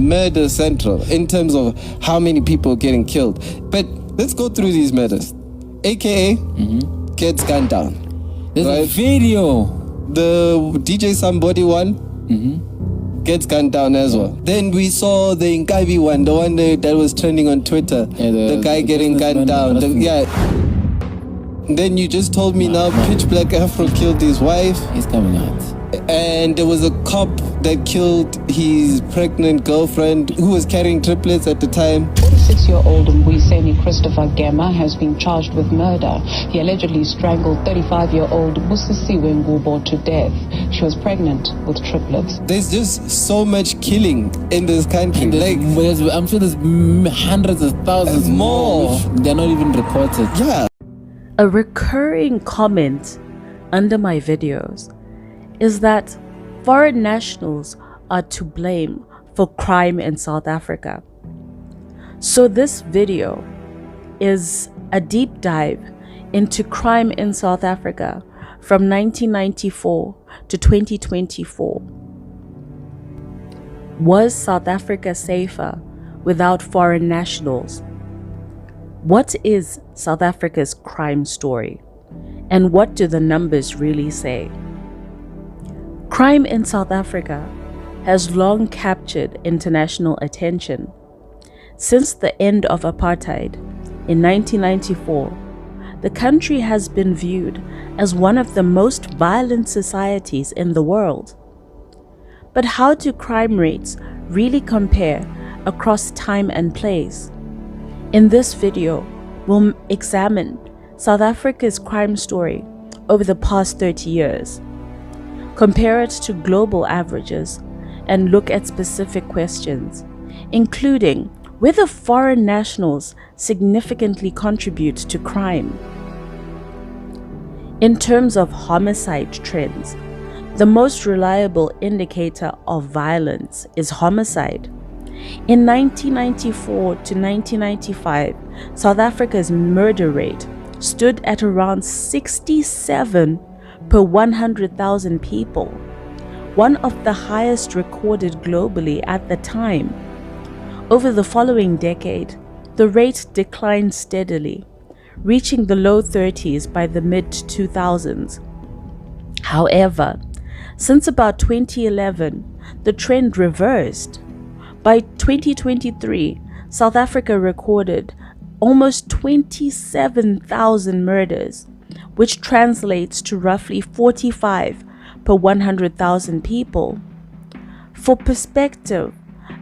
murder central in terms of how many people are getting killed. But let's go through these murders. AKA gets gunned down. There's a video. The DJ Somebody one gets gunned down as well. Then we saw the Nkabi one, the one that was trending on Twitter. Yeah, the guy getting gunned down. Then you just told me now Pitch Black Afro killed his wife. He's coming out. And there was a cop that killed his pregnant girlfriend who was carrying triplets at the time. 46-year-old Mbuyiseni Christopher Gema has been charged with murder. He allegedly strangled 35-year-old Busisiwe Ngubo to death. She was pregnant with triplets. There's just so much killing in this country. I'm sure there's hundreds of thousands more. They're not even reported. Yeah. A recurring comment under my videos is that foreign nationals are to blame for crime in South Africa. So this video is a deep dive into crime in South Africa from 1994 to 2024. Was South Africa safer without foreign nationals? What is South Africa's crime story? And what do the numbers really say? Crime in South Africa has long captured international attention. Since the end of apartheid in 1994, the country has been viewed as one of the most violent societies in the world. But how do crime rates really compare across time and place? In this video, we'll examine South Africa's crime story over the past 30 years, compare it to global averages, and look at specific questions, including whether foreign nationals significantly contribute to crime. In terms of homicide trends, the most reliable indicator of violence is homicide. In 1994 to 1995, South Africa's murder rate stood at around 67 per 100,000 people, one of the highest recorded globally at the time. Over the following decade, the rate declined steadily, reaching the low 30s by the mid-2000s. However, since about 2011, the trend reversed. By 2023, South Africa recorded almost 27,000 murders, which translates to roughly 45 per 100,000 people. For perspective,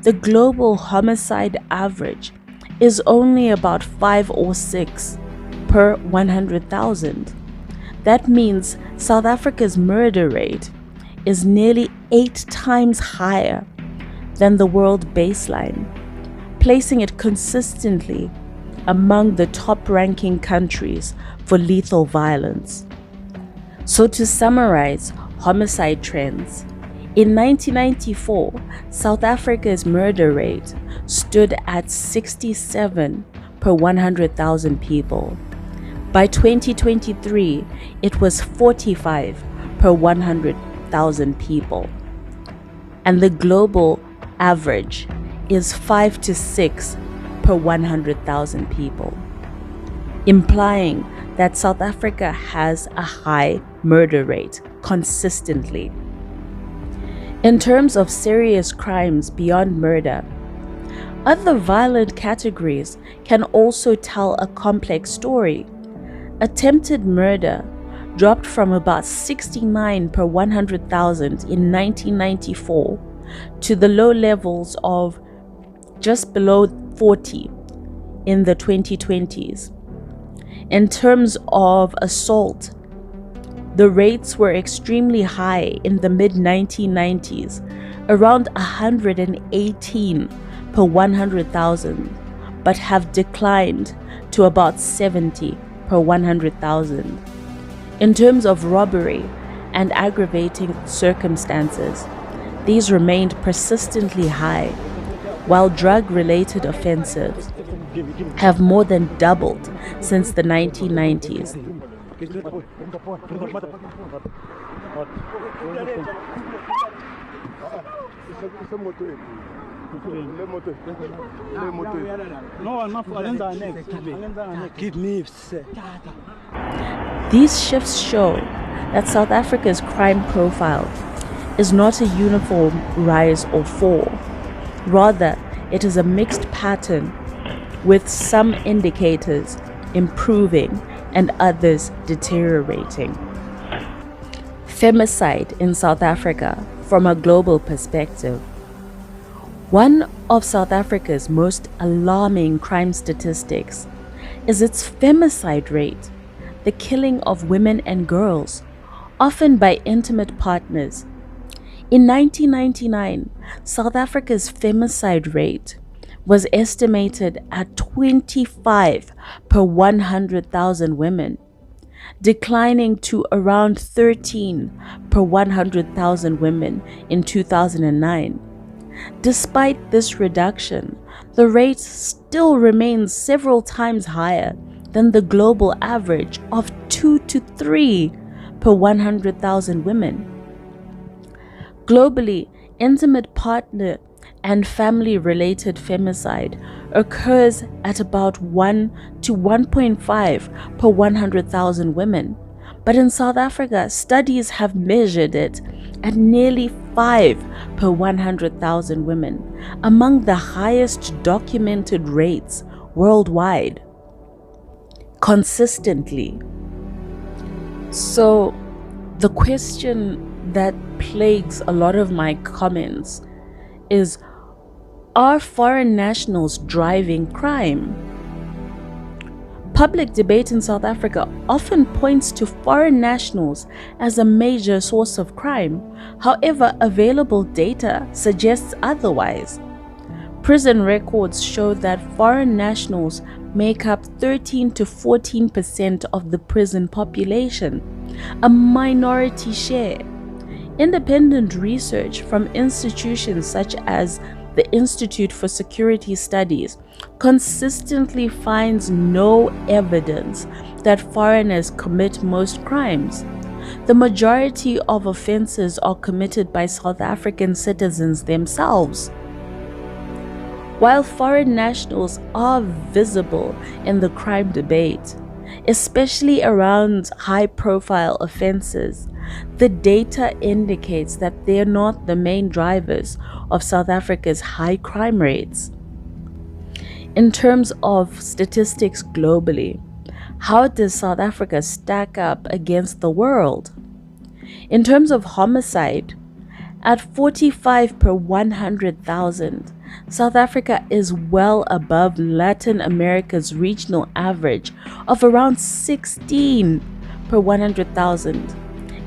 the global homicide average is only about 5 or 6 per 100,000. That means South Africa's murder rate is nearly 8 times higher than the world baseline, placing it consistently among the top-ranking countries for lethal violence. So to summarize homicide trends, in 1994, South Africa's murder rate stood at 67 per 100,000 people. By 2023, it was 45 per 100,000 people. And the global average is 5 to 6 per 100,000 people, implying that South Africa has a high murder rate consistently. In terms of serious crimes beyond murder, other violent categories can also tell a complex story. Attempted murder dropped from about 69 per 100,000 in 1994 to the low levels of just below 40 in the 2020s. In terms of assault, the rates were extremely high in the mid-1990s, around 118 per 100,000, but have declined to about 70 per 100,000. In terms of robbery and aggravating circumstances, these remained persistently high, while drug-related offenses have more than doubled since the 1990s. Give me. These shifts show that South Africa's crime profile is not a uniform rise or fall. Rather, it is a mixed pattern, with some indicators improving and others deteriorating. Femicide in South Africa from a global perspective. One of South Africa's most alarming crime statistics is its femicide rate, the killing of women and girls, often by intimate partners. In 1999, South Africa's femicide rate was estimated at 25 per 100,000 women, declining to around 13 per 100,000 women in 2009. Despite this reduction, the rate still remains several times higher than the global average of 2 to 3 per 100,000 women. Globally, intimate partner and family-related femicide occurs at about 1 to 1.5 per 100,000 women. But in South Africa, studies have measured it at nearly 5 per 100,000 women, among the highest documented rates worldwide. Consistently. So, the question that plagues a lot of my comments is, are foreign nationals driving crime? Public debate in South Africa often points to foreign nationals as a major source of crime. However, available data suggests otherwise. Prison records show that foreign nationals make up 13 to 14% of the prison population, a minority share. Independent research from institutions such as the Institute for Security Studies consistently finds no evidence that foreigners commit most crimes. The majority of offenses are committed by South African citizens themselves. While foreign nationals are visible in the crime debate, especially around high-profile offenses, the data indicates that they are not the main drivers of South Africa's high crime rates. In terms of statistics globally, how does South Africa stack up against the world? In terms of homicide, at 45 per 100,000, South Africa is well above Latin America's regional average of around 16 per 100,000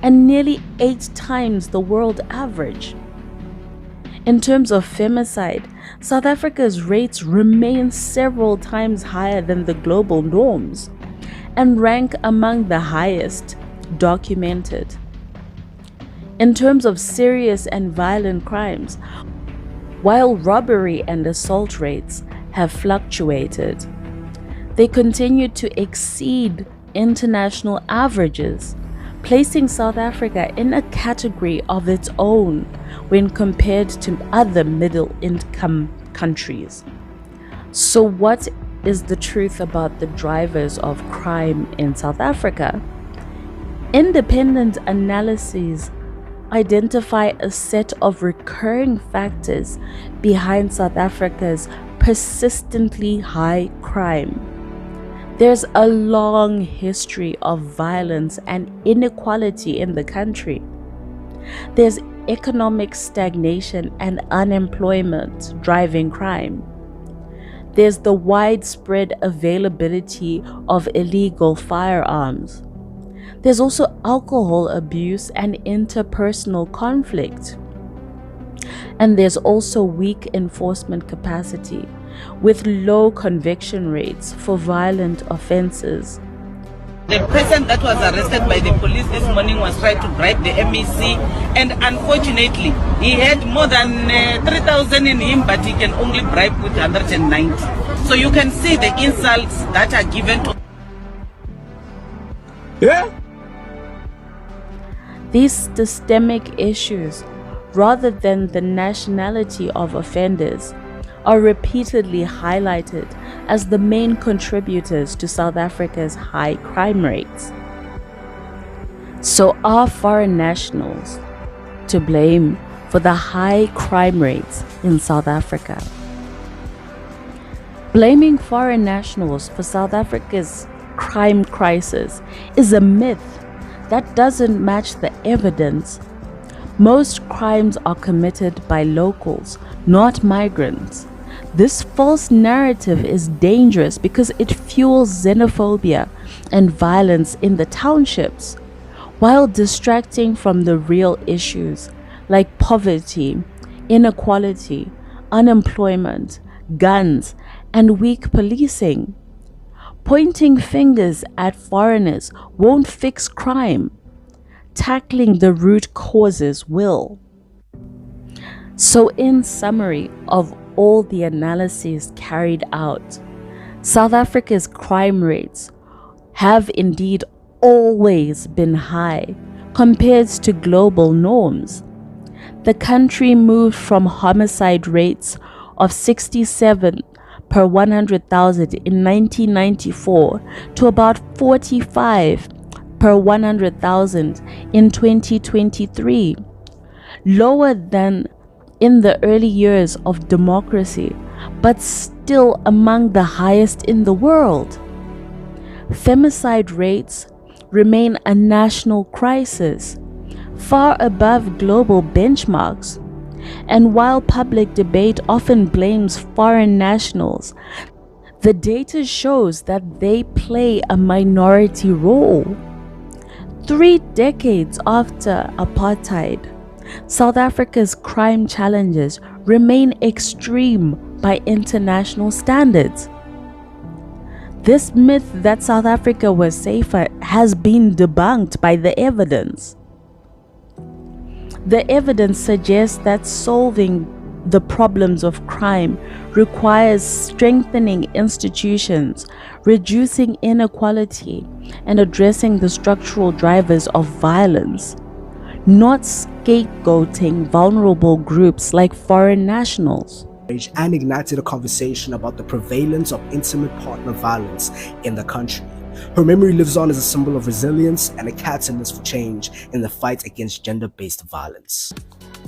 and nearly 8 times the world average. In terms of femicide, South Africa's rates remain several times higher than the global norms and rank among the highest documented. In terms of serious and violent crimes, while robbery and assault rates have fluctuated, they continue to exceed international averages, placing South Africa in a category of its own when compared to other middle-income countries. So what is the truth about the drivers of crime in South Africa? Independent analyses identify a set of recurring factors behind South Africa's persistently high crime. There's a long history of violence and inequality in the country. There's economic stagnation and unemployment driving crime. There's the widespread availability of illegal firearms. There's also alcohol abuse and interpersonal conflict. And there's also weak enforcement capacity, with low conviction rates for violent offenses. The person that was arrested by the police this morning was trying to bribe the MEC, and unfortunately, he had more than 3,000 in him, but he can only bribe with 190. So you can see the insults that are given to. Yeah. These systemic issues rather than the nationality of offenders, are repeatedly highlighted as the main contributors to South Africa's high crime rates. So are foreign nationals to blame for the high crime rates in South Africa? Blaming foreign nationals for South Africa's crime crisis is a myth that doesn't match the evidence. Most crimes are committed by locals, not migrants. This false narrative is dangerous because it fuels xenophobia and violence in the townships, while distracting from the real issues like poverty, inequality, unemployment, guns, and weak policing. Pointing fingers at foreigners won't fix crime. Tackling the root causes will. So, in summary of all the analyses carried out, South Africa's crime rates have indeed always been high compared to global norms. The country moved from homicide rates of 67 per 100,000 in 1994 to about 45 per 100,000 in 2023, lower than in the early years of democracy, but still among the highest in the world. Femicide rates remain a national crisis, far above global benchmarks. And while public debate often blames foreign nationals, the data shows that they play a minority role. 3 decades after apartheid, South Africa's crime challenges remain extreme by international standards. This myth that South Africa was safer has been debunked by the evidence. The evidence suggests that solving the problems of crime requires strengthening institutions, reducing inequality, and addressing the structural drivers of violence, not scapegoating vulnerable groups like foreign nationals. And ignited a conversation about the prevalence of intimate partner violence in the country. Her memory lives on as a symbol of resilience and a catalyst for change in the fight against gender-based violence.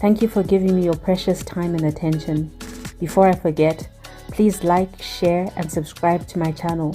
Thank you for giving me your precious time and attention. Before I forget, please like, share, and subscribe to my channel.